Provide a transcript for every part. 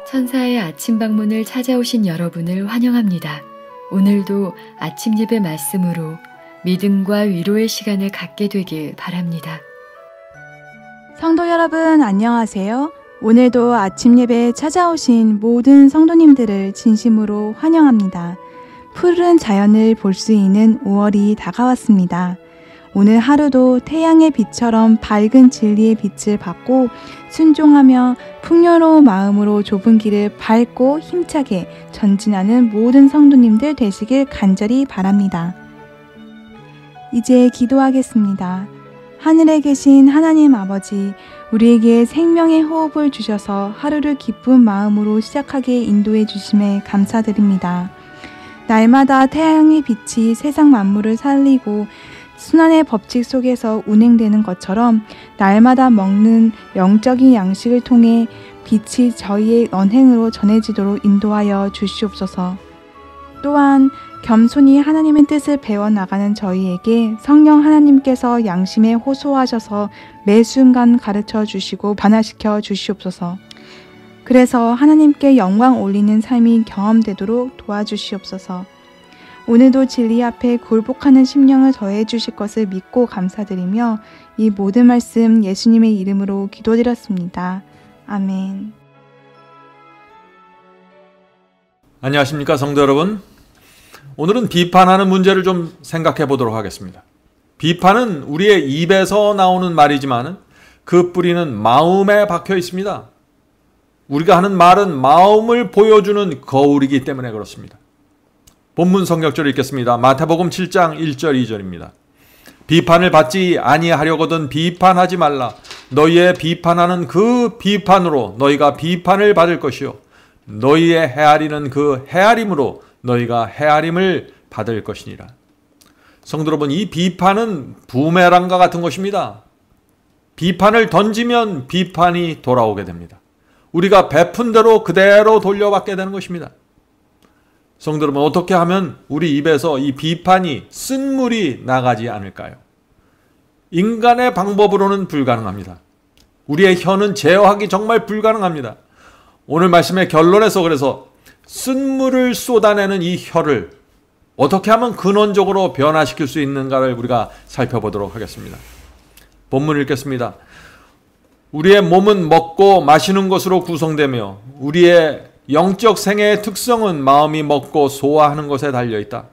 천사의 아침 방문을 찾아오신 여러분을 환영합니다. 오늘도 아침 예배 말씀으로 믿음과 위로의 시간을 갖게 되길 바랍니다. 성도 여러분 안녕하세요. 오늘도 아침 예배에 찾아오신 모든 성도님들을 진심으로 환영합니다. 푸른 자연을 볼 수 있는 5월이 다가왔습니다. 오늘 하루도 태양의 빛처럼 밝은 진리의 빛을 받고 순종하며 풍요로운 마음으로 좁은 길을 밟고 힘차게 전진하는 모든 성도님들 되시길 간절히 바랍니다. 이제 기도하겠습니다. 하늘에 계신 하나님 아버지, 우리에게 생명의 호흡을 주셔서 하루를 기쁜 마음으로 시작하게 인도해 주심에 감사드립니다. 날마다 태양의 빛이 세상 만물을 살리고 순환의 법칙 속에서 운행되는 것처럼 날마다 먹는 영적인 양식을 통해 빛이 저희의 언행으로 전해지도록 인도하여 주시옵소서. 또한 겸손히 하나님의 뜻을 배워나가는 저희에게 성령 하나님께서 양심에 호소하셔서 매 순간 가르쳐 주시고 변화시켜 주시옵소서. 그래서 하나님께 영광 올리는 삶이 경험되도록 도와주시옵소서. 오늘도 진리 앞에 굴복하는 심령을 더해 주실 것을 믿고 감사드리며 이 모든 말씀 예수님의 이름으로 기도드렸습니다. 아멘. 안녕하십니까 성도 여러분. 오늘은 비판하는 문제를 좀 생각해 보도록 하겠습니다. 비판은 우리의 입에서 나오는 말이지만 그 뿌리는 마음에 박혀 있습니다. 우리가 하는 말은 마음을 보여주는 거울이기 때문에 그렇습니다. 본문 성경절을 읽겠습니다. 마태복음 7장 1절 2절입니다. 비판을 받지 아니하려거든 비판하지 말라. 너희의 비판하는 그 비판으로 너희가 비판을 받을 것이요 너희의 헤아리는 그 헤아림으로 너희가 헤아림을 받을 것이니라. 성도 여러분, 이 비판은 부메랑과 같은 것입니다. 비판을 던지면 비판이 돌아오게 됩니다. 우리가 베푼 대로 그대로 돌려받게 되는 것입니다. 성도 여러분, 어떻게 하면 우리 입에서 이 비판이 쓴물이 나가지 않을까요? 인간의 방법으로는 불가능합니다. 우리의 혀는 제어하기 정말 불가능합니다. 오늘 말씀의 결론에서 그래서 쓴물을 쏟아내는 이 혀를 어떻게 하면 근원적으로 변화시킬 수 있는가를 우리가 살펴보도록 하겠습니다. 본문 읽겠습니다. 우리의 몸은 먹고 마시는 것으로 구성되며 우리의 영적 생애의 특성은 마음이 먹고 소화하는 것에 달려있다.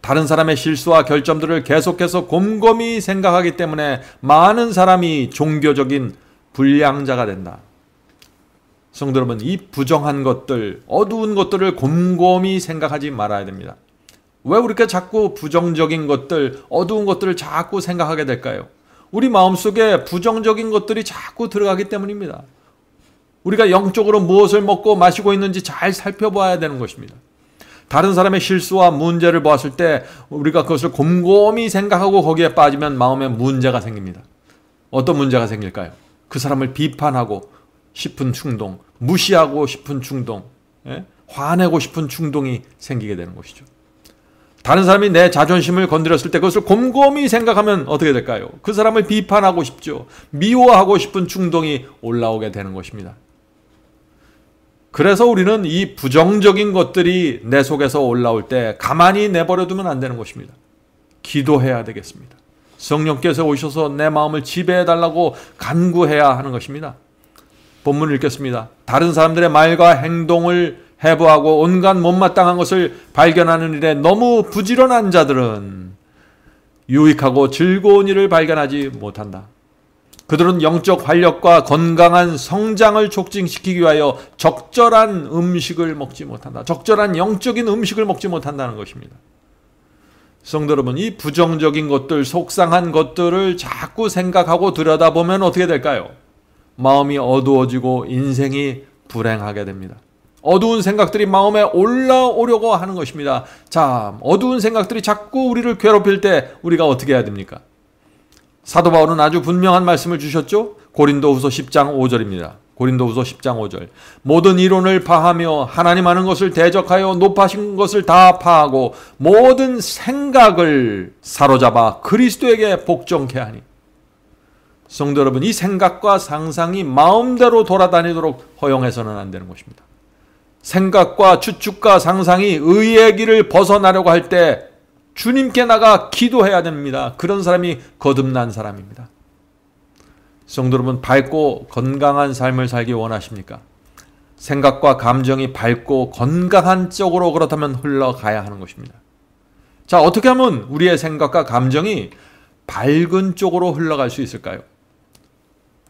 다른 사람의 실수와 결점들을 계속해서 곰곰이 생각하기 때문에 많은 사람이 종교적인 불량자가 된다. 성도 여러분, 이 부정한 것들, 어두운 것들을 곰곰이 생각하지 말아야 됩니다. 왜 우리가 자꾸 부정적인 것들, 어두운 것들을 자꾸 생각하게 될까요? 우리 마음속에 부정적인 것들이 자꾸 들어가기 때문입니다. 우리가 영적으로 무엇을 먹고 마시고 있는지 잘 살펴봐야 되는 것입니다. 다른 사람의 실수와 문제를 보았을 때 우리가 그것을 곰곰이 생각하고 거기에 빠지면 마음에 문제가 생깁니다. 어떤 문제가 생길까요? 그 사람을 비판하고 싶은 충동, 무시하고 싶은 충동, 화내고 싶은 충동이 생기게 되는 것이죠. 다른 사람이 내 자존심을 건드렸을 때 그것을 곰곰이 생각하면 어떻게 될까요? 그 사람을 비판하고 싶죠. 미워하고 싶은 충동이 올라오게 되는 것입니다. 그래서 우리는 이 부정적인 것들이 내 속에서 올라올 때 가만히 내버려 두면 안 되는 것입니다. 기도해야 되겠습니다. 성령께서 오셔서 내 마음을 지배해달라고 간구해야 하는 것입니다. 본문을 읽겠습니다. 다른 사람들의 말과 행동을 해부하고 온갖 못마땅한 것을 발견하는 일에 너무 부지런한 자들은 유익하고 즐거운 일을 발견하지 못한다. 그들은 영적 활력과 건강한 성장을 촉진시키기 위하여 적절한 음식을 먹지 못한다. 적절한 영적인 음식을 먹지 못한다는 것입니다. 성도 여러분, 이 부정적인 것들, 속상한 것들을 자꾸 생각하고 들여다보면 어떻게 될까요? 마음이 어두워지고 인생이 불행하게 됩니다. 어두운 생각들이 마음에 올라오려고 하는 것입니다. 자, 어두운 생각들이 자꾸 우리를 괴롭힐 때 우리가 어떻게 해야 됩니까? 사도 바울은 아주 분명한 말씀을 주셨죠? 고린도후서 10장 5절입니다. 고린도후서 10장 5절. 모든 이론을 파하며 하나님 아는 것을 대적하여 높아신 것을 다 파하고 모든 생각을 사로잡아 그리스도에게 복종케 하니. 성도 여러분, 이 생각과 상상이 마음대로 돌아다니도록 허용해서는 안 되는 것입니다. 생각과 추측과 상상이 의의 길을 벗어나려고 할 때 주님께 나가 기도해야 됩니다. 그런 사람이 거듭난 사람입니다. 성도 여러분, 밝고 건강한 삶을 살기 원하십니까? 생각과 감정이 밝고 건강한 쪽으로 그렇다면 흘러가야 하는 것입니다. 자, 어떻게 하면 우리의 생각과 감정이 밝은 쪽으로 흘러갈 수 있을까요?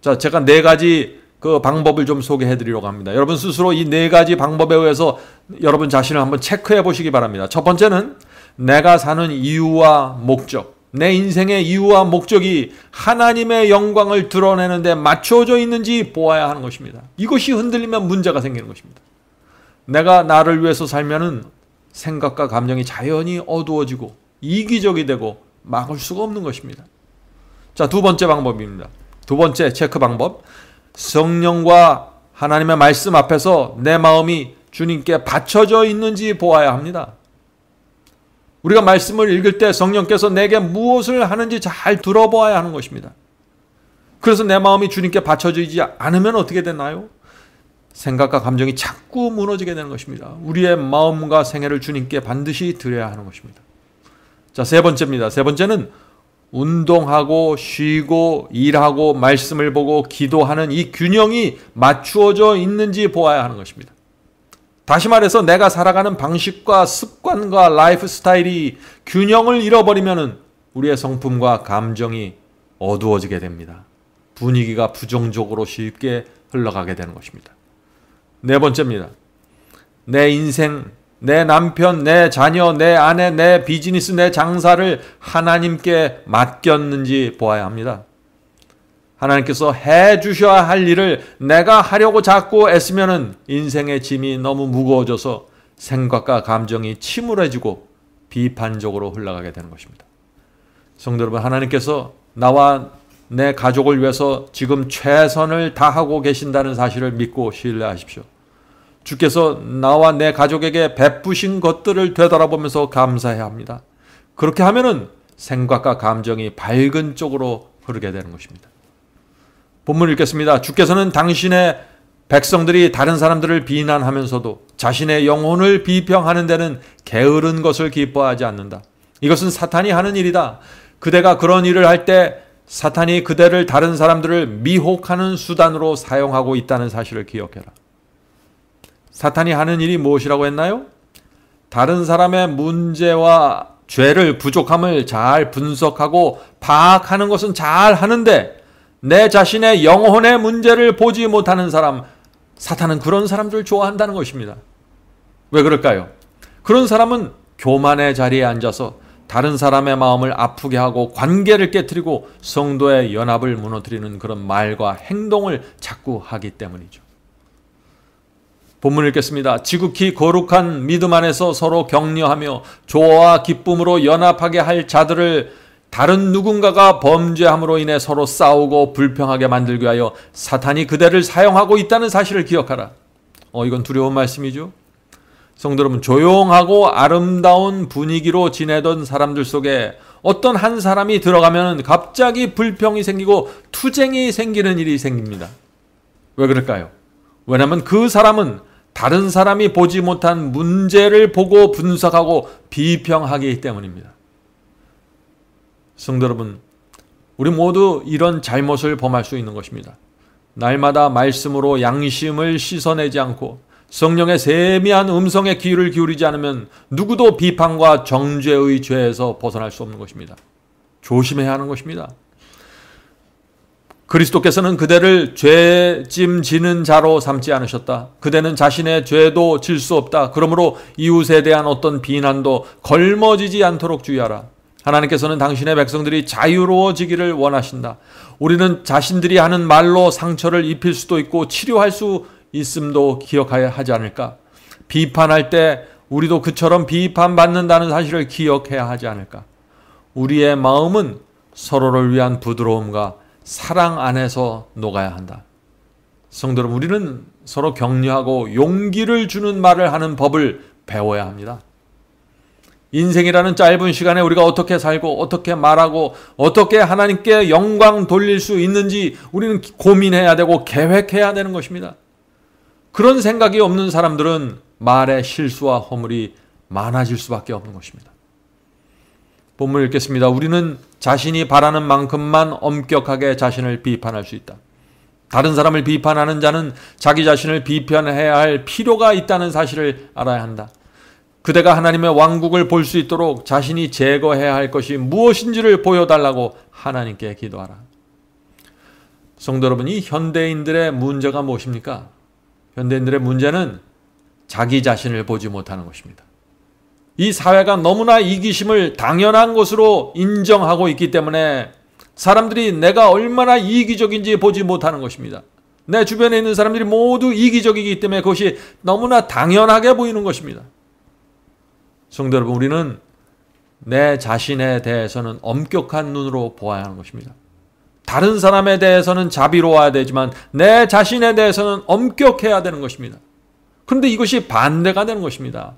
자, 제가 4가지 그 방법을 좀 소개해 드리려고 합니다. 여러분 스스로 이 4가지 방법에 의해서 여러분 자신을 한번 체크해 보시기 바랍니다. 첫 번째는 내가 사는 이유와 목적, 내 인생의 이유와 목적이 하나님의 영광을 드러내는 데 맞춰져 있는지 보아야 하는 것입니다. 이것이 흔들리면 문제가 생기는 것입니다. 내가 나를 위해서 살면은 생각과 감정이 자연히 어두워지고 이기적이 되고 막을 수가 없는 것입니다. 자, 2번째 방법입니다. 2번째 체크 방법. 성령과 하나님의 말씀 앞에서 내 마음이 주님께 받쳐져 있는지 보아야 합니다. 우리가 말씀을 읽을 때 성령께서 내게 무엇을 하는지 잘 들어보아야 하는 것입니다. 그래서 내 마음이 주님께 받쳐지지 않으면 어떻게 되나요? 생각과 감정이 자꾸 무너지게 되는 것입니다. 우리의 마음과 생애를 주님께 반드시 드려야 하는 것입니다. 자, 3번째입니다. 3번째는 운동하고 쉬고 일하고 말씀을 보고 기도하는 이 균형이 맞추어져 있는지 보아야 하는 것입니다. 다시 말해서 내가 살아가는 방식과 습관과 라이프 스타일이 균형을 잃어버리면 우리의 성품과 감정이 어두워지게 됩니다. 분위기가 부정적으로 쉽게 흘러가게 되는 것입니다. 4번째입니다. 내 인생, 내 남편, 내 자녀, 내 아내, 내 비즈니스, 내 장사를 하나님께 맡겼는지 보아야 합니다. 하나님께서 해 주셔야 할 일을 내가 하려고 자꾸 애쓰면은 인생의 짐이 너무 무거워져서 생각과 감정이 침울해지고 비판적으로 흘러가게 되는 것입니다. 성도 여러분, 하나님께서 나와 내 가족을 위해서 지금 최선을 다하고 계신다는 사실을 믿고 신뢰하십시오. 주께서 나와 내 가족에게 베푸신 것들을 되돌아보면서 감사해야 합니다. 그렇게 하면은 생각과 감정이 밝은 쪽으로 흐르게 되는 것입니다. 본문 읽겠습니다. 주께서는 당신의 백성들이 다른 사람들을 비난하면서도 자신의 영혼을 비평하는 데는 게으른 것을 기뻐하지 않는다. 이것은 사탄이 하는 일이다. 그대가 그런 일을 할 때 사탄이 그대를 다른 사람들을 미혹하는 수단으로 사용하고 있다는 사실을 기억해라. 사탄이 하는 일이 무엇이라고 했나요? 다른 사람의 문제와 죄를, 부족함을 잘 분석하고 파악하는 것은 잘 하는데 내 자신의 영혼의 문제를 보지 못하는 사람, 사탄은 그런 사람들을 좋아한다는 것입니다. 왜 그럴까요? 그런 사람은 교만의 자리에 앉아서 다른 사람의 마음을 아프게 하고 관계를 깨트리고 성도의 연합을 무너뜨리는 그런 말과 행동을 자꾸 하기 때문이죠. 본문 읽겠습니다. 지극히 거룩한 믿음 안에서 서로 격려하며 조화와 기쁨으로 연합하게 할 자들을 다른 누군가가 범죄함으로 인해 서로 싸우고 불평하게 만들기 위하여 사탄이 그대를 사용하고 있다는 사실을 기억하라. 이건 두려운 말씀이죠. 성도 여러분, 조용하고 아름다운 분위기로 지내던 사람들 속에 어떤 한 사람이 들어가면 갑자기 불평이 생기고 투쟁이 생기는 일이 생깁니다. 왜 그럴까요? 왜냐하면 그 사람은 다른 사람이 보지 못한 문제를 보고 분석하고 비평하기 때문입니다. 성도 여러분, 우리 모두 이런 잘못을 범할 수 있는 것입니다. 날마다 말씀으로 양심을 씻어내지 않고 성령의 세미한 음성에 귀를 기울이지 않으면 누구도 비판과 정죄의 죄에서 벗어날 수 없는 것입니다. 조심해야 하는 것입니다. 그리스도께서는 그대를 죄짐 지는 자로 삼지 않으셨다. 그대는 자신의 죄도 질 수 없다. 그러므로 이웃에 대한 어떤 비난도 걸머지지 않도록 주의하라. 하나님께서는 당신의 백성들이 자유로워지기를 원하신다. 우리는 자신들이 하는 말로 상처를 입힐 수도 있고 치료할 수 있음도 기억해야 하지 않을까? 비판할 때 우리도 그처럼 비판받는다는 사실을 기억해야 하지 않을까? 우리의 마음은 서로를 위한 부드러움과 사랑 안에서 녹아야 한다. 성도 여러분, 우리는 서로 격려하고 용기를 주는 말을 하는 법을 배워야 합니다. 인생이라는 짧은 시간에 우리가 어떻게 살고 어떻게 말하고 어떻게 하나님께 영광 돌릴 수 있는지 우리는 고민해야 되고 계획해야 되는 것입니다. 그런 생각이 없는 사람들은 말의 실수와 허물이 많아질 수밖에 없는 것입니다. 본문을 읽겠습니다. 우리는 자신이 바라는 만큼만 엄격하게 자신을 비판할 수 있다. 다른 사람을 비판하는 자는 자기 자신을 비판해야 할 필요가 있다는 사실을 알아야 한다. 그대가 하나님의 왕국을 볼 수 있도록 자신이 제거해야 할 것이 무엇인지를 보여달라고 하나님께 기도하라. 성도 여러분, 이 현대인들의 문제가 무엇입니까? 현대인들의 문제는 자기 자신을 보지 못하는 것입니다. 이 사회가 너무나 이기심을 당연한 것으로 인정하고 있기 때문에 사람들이 내가 얼마나 이기적인지 보지 못하는 것입니다. 내 주변에 있는 사람들이 모두 이기적이기 때문에 그것이 너무나 당연하게 보이는 것입니다. 성도 여러분, 우리는 내 자신에 대해서는 엄격한 눈으로 보아야 하는 것입니다. 다른 사람에 대해서는 자비로워야 되지만 내 자신에 대해서는 엄격해야 되는 것입니다. 그런데 이것이 반대가 되는 것입니다.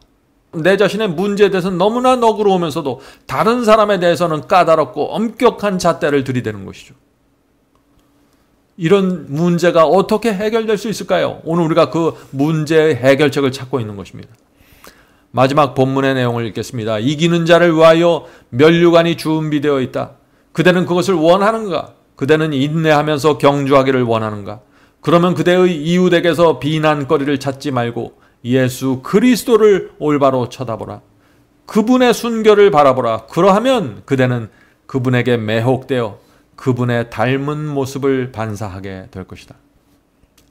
내 자신의 문제에 대해서는 너무나 너그러우면서도 다른 사람에 대해서는 까다롭고 엄격한 잣대를 들이대는 것이죠. 이런 문제가 어떻게 해결될 수 있을까요? 오늘 우리가 그 문제의 해결책을 찾고 있는 것입니다. 마지막 본문의 내용을 읽겠습니다. 이기는 자를 위하여 면류관이 준비되어 있다. 그대는 그것을 원하는가? 그대는 인내하면서 경주하기를 원하는가? 그러면 그대의 이웃에게서 비난거리를 찾지 말고 예수 그리스도를 올바로 쳐다보라. 그분의 순결을 바라보라. 그러하면 그대는 그분에게 매혹되어 그분의 닮은 모습을 반사하게 될 것이다.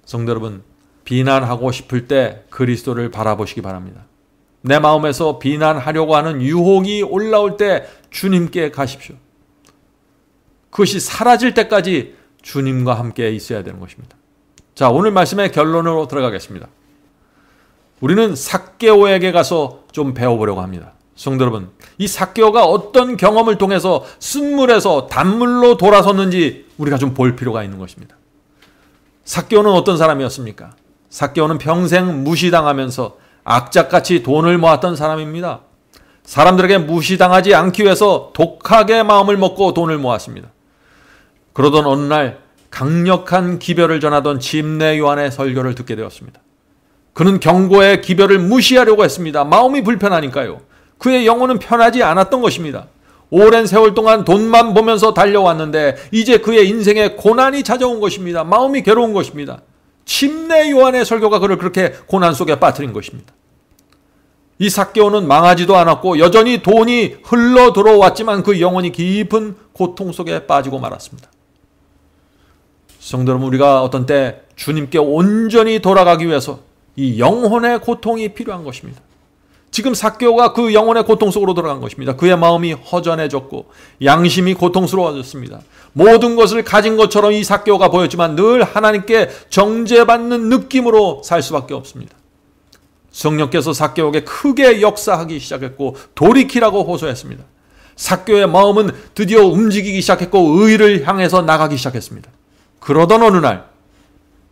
성도 여러분, 비난하고 싶을 때 그리스도를 바라보시기 바랍니다. 내 마음에서 비난하려고 하는 유혹이 올라올 때 주님께 가십시오. 그것이 사라질 때까지 주님과 함께 있어야 되는 것입니다. 자, 오늘 말씀의 결론으로 들어가겠습니다. 우리는 삭개오에게 가서 좀 배워보려고 합니다. 성도 여러분, 이 삭개오가 어떤 경험을 통해서 쓴물에서 단물로 돌아섰는지 우리가 좀 볼 필요가 있는 것입니다. 삭개오는 어떤 사람이었습니까? 삭개오는 평생 무시당하면서 악착같이 돈을 모았던 사람입니다. 사람들에게 무시당하지 않기 위해서 독하게 마음을 먹고 돈을 모았습니다. 그러던 어느 날 강력한 기별을 전하던 침례 요한의 설교를 듣게 되었습니다. 그는 경고의 기별을 무시하려고 했습니다. 마음이 불편하니까요. 그의 영혼은 편하지 않았던 것입니다. 오랜 세월 동안 돈만 보면서 달려왔는데 이제 그의 인생에 고난이 찾아온 것입니다. 마음이 괴로운 것입니다. 침례 요한의 설교가 그를 그렇게 고난 속에 빠뜨린 것입니다. 이 삭개오는 망하지도 않았고 여전히 돈이 흘러 들어왔지만 그 영혼이 깊은 고통 속에 빠지고 말았습니다. 성도 여러분, 우리가 어떤 때 주님께 온전히 돌아가기 위해서 이 영혼의 고통이 필요한 것입니다. 지금 삭개오가 그 영혼의 고통 속으로 들어간 것입니다. 그의 마음이 허전해졌고 양심이 고통스러워졌습니다. 모든 것을 가진 것처럼 이 삭개오가 보였지만 늘 하나님께 정죄받는 느낌으로 살 수밖에 없습니다. 성령께서 삭개오에게 크게 역사하기 시작했고 돌이키라고 호소했습니다. 삭개오의 마음은 드디어 움직이기 시작했고 의를 향해서 나가기 시작했습니다. 그러던 어느 날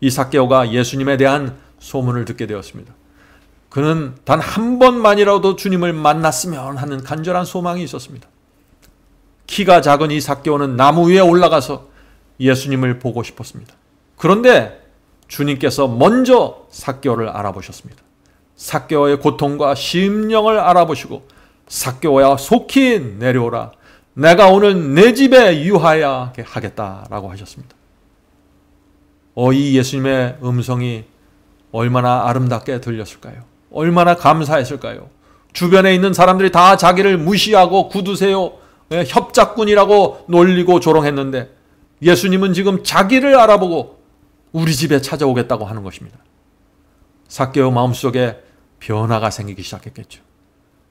이 삭개오가 예수님에 대한 소문을 듣게 되었습니다. 그는 단 한 번만이라도 주님을 만났으면 하는 간절한 소망이 있었습니다. 키가 작은 이 삭개오는 나무 위에 올라가서 예수님을 보고 싶었습니다. 그런데 주님께서 먼저 삭개오를 알아보셨습니다. 삭개오의 고통과 심령을 알아보시고 삭개오야 속히 내려오라. 내가 오늘 내 집에 유하야 하겠다라고 하셨습니다. 이 예수님의 음성이 얼마나 아름답게 들렸을까요? 얼마나 감사했을까요? 주변에 있는 사람들이 다 자기를 무시하고 굳으세요, 협작꾼이라고 놀리고 조롱했는데 예수님은 지금 자기를 알아보고 우리 집에 찾아오겠다고 하는 것입니다. 삭개오 마음속에 변화가 생기기 시작했겠죠.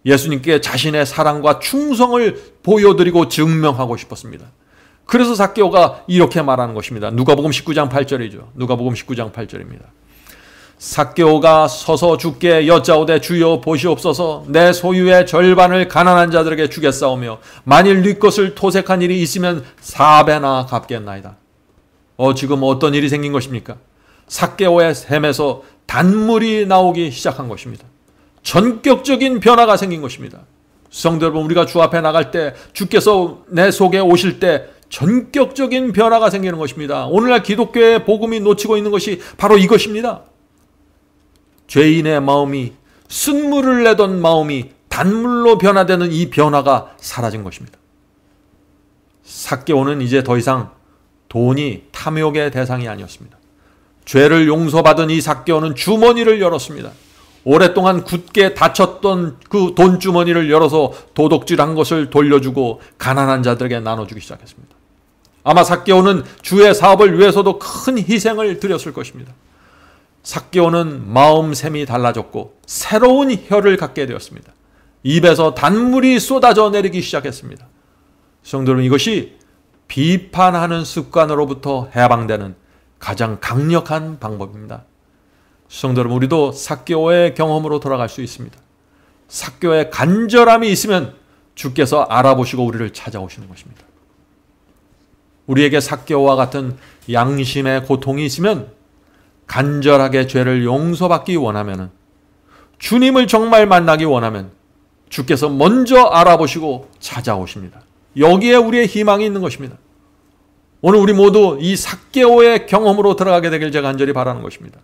예수님께 자신의 사랑과 충성을 보여드리고 증명하고 싶었습니다. 그래서 삭개오가 이렇게 말하는 것입니다. 누가복음 19장 8절이죠. 누가복음 19장 8절입니다. 삭개오가 서서 주께 여짜오되 주여 보시옵소서 내 소유의 절반을 가난한 자들에게 주겠사오며 만일 네 것을 토색한 일이 있으면 4배나 갚겠나이다. 지금 어떤 일이 생긴 것입니까? 삭개오의 셈에서 단물이 나오기 시작한 것입니다. 전격적인 변화가 생긴 것입니다. 성도 여러분, 우리가 주 앞에 나갈 때 주께서 내 속에 오실 때 전격적인 변화가 생기는 것입니다. 오늘날 기독교의 복음이 놓치고 있는 것이 바로 이것입니다. 죄인의 마음이, 쓴물을 내던 마음이 단물로 변화되는 이 변화가 사라진 것입니다. 삭개오는 이제 더 이상 돈이 탐욕의 대상이 아니었습니다. 죄를 용서받은 이 삭개오는 주머니를 열었습니다. 오랫동안 굳게 닫혔던 그 돈 주머니를 열어서 도둑질한 것을 돌려주고 가난한 자들에게 나눠주기 시작했습니다. 아마 삭개오는 주의 사업을 위해서도 큰 희생을 드렸을 것입니다. 삭개오는 마음샘이 달라졌고 새로운 혀를 갖게 되었습니다. 입에서 단물이 쏟아져 내리기 시작했습니다. 성도 여러분, 이것이 비판하는 습관으로부터 해방되는 가장 강력한 방법입니다. 성도 여러분, 우리도 삭개오의 경험으로 돌아갈 수 있습니다. 삭개오의 간절함이 있으면 주께서 알아보시고 우리를 찾아오시는 것입니다. 우리에게 삭개오와 같은 양심의 고통이 있으면 간절하게 죄를 용서받기 원하면, 주님을 정말 만나기 원하면 주께서 먼저 알아보시고 찾아오십니다. 여기에 우리의 희망이 있는 것입니다. 오늘 우리 모두 이 삭개오의 경험으로 들어가게 되길 제가 간절히 바라는 것입니다.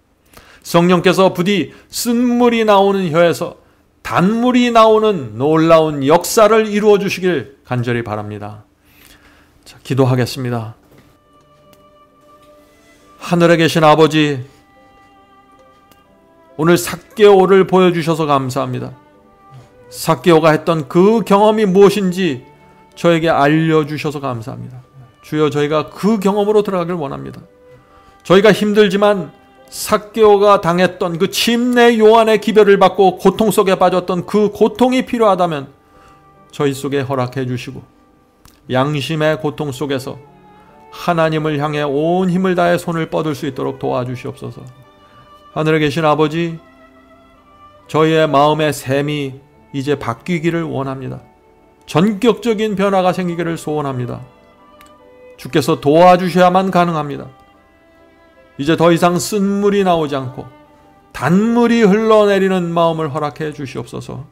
성령께서 부디 쓴물이 나오는 혀에서 단물이 나오는 놀라운 역사를 이루어 주시길 간절히 바랍니다. 자, 기도하겠습니다. 하늘에 계신 아버지, 오늘 삭개오를 보여주셔서 감사합니다. 삭개오가 했던 그 경험이 무엇인지 저에게 알려주셔서 감사합니다. 주여, 저희가 그 경험으로 들어가길 원합니다. 저희가 힘들지만 삭개오가 당했던 그 침례 요한의 기별을 받고 고통 속에 빠졌던 그 고통이 필요하다면 저희 속에 허락해 주시고, 양심의 고통 속에서 하나님을 향해 온 힘을 다해 손을 뻗을 수 있도록 도와주시옵소서. 하늘에 계신 아버지, 저희의 마음의 셈이 이제 바뀌기를 원합니다. 전격적인 변화가 생기기를 소원합니다. 주께서 도와주셔야만 가능합니다. 이제 더 이상 쓴물이 나오지 않고 단물이 흘러내리는 마음을 허락해 주시옵소서.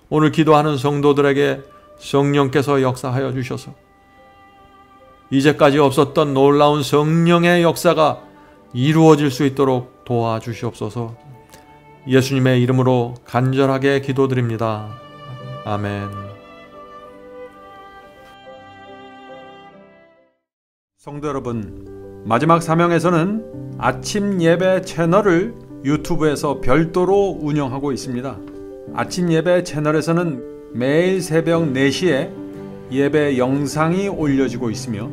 오늘 기도하는 성도들에게 성령께서 역사하여 주셔서 이제까지 없었던 놀라운 성령의 역사가 이루어질 수 있도록 도와주시옵소서. 예수님의 이름으로 간절하게 기도드립니다. 아멘. 성도 여러분, 마지막 사명에서는 아침 예배 채널을 유튜브에서 별도로 운영하고 있습니다. 아침 예배 채널에서는 매일 새벽 4시에 예배 영상이 올려지고 있으며,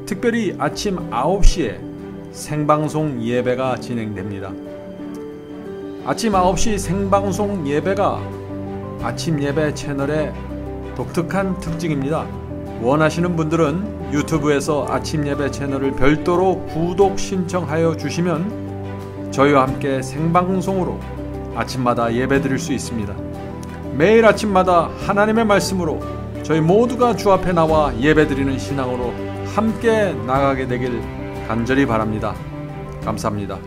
특별히 아침 9시에 생방송 예배가 진행됩니다. 아침 9시 생방송 예배가 아침 예배 채널의 독특한 특징입니다. 원하시는 분들은 유튜브에서 아침 예배 채널을 별도로 구독 신청하여 주시면 저희와 함께 생방송으로 아침마다 예배 드릴 수 있습니다. 매일 아침마다 하나님의 말씀으로 저희 모두가 주 앞에 나와 예배 드리는 신앙으로 함께 나가게 되길 간절히 바랍니다. 감사합니다.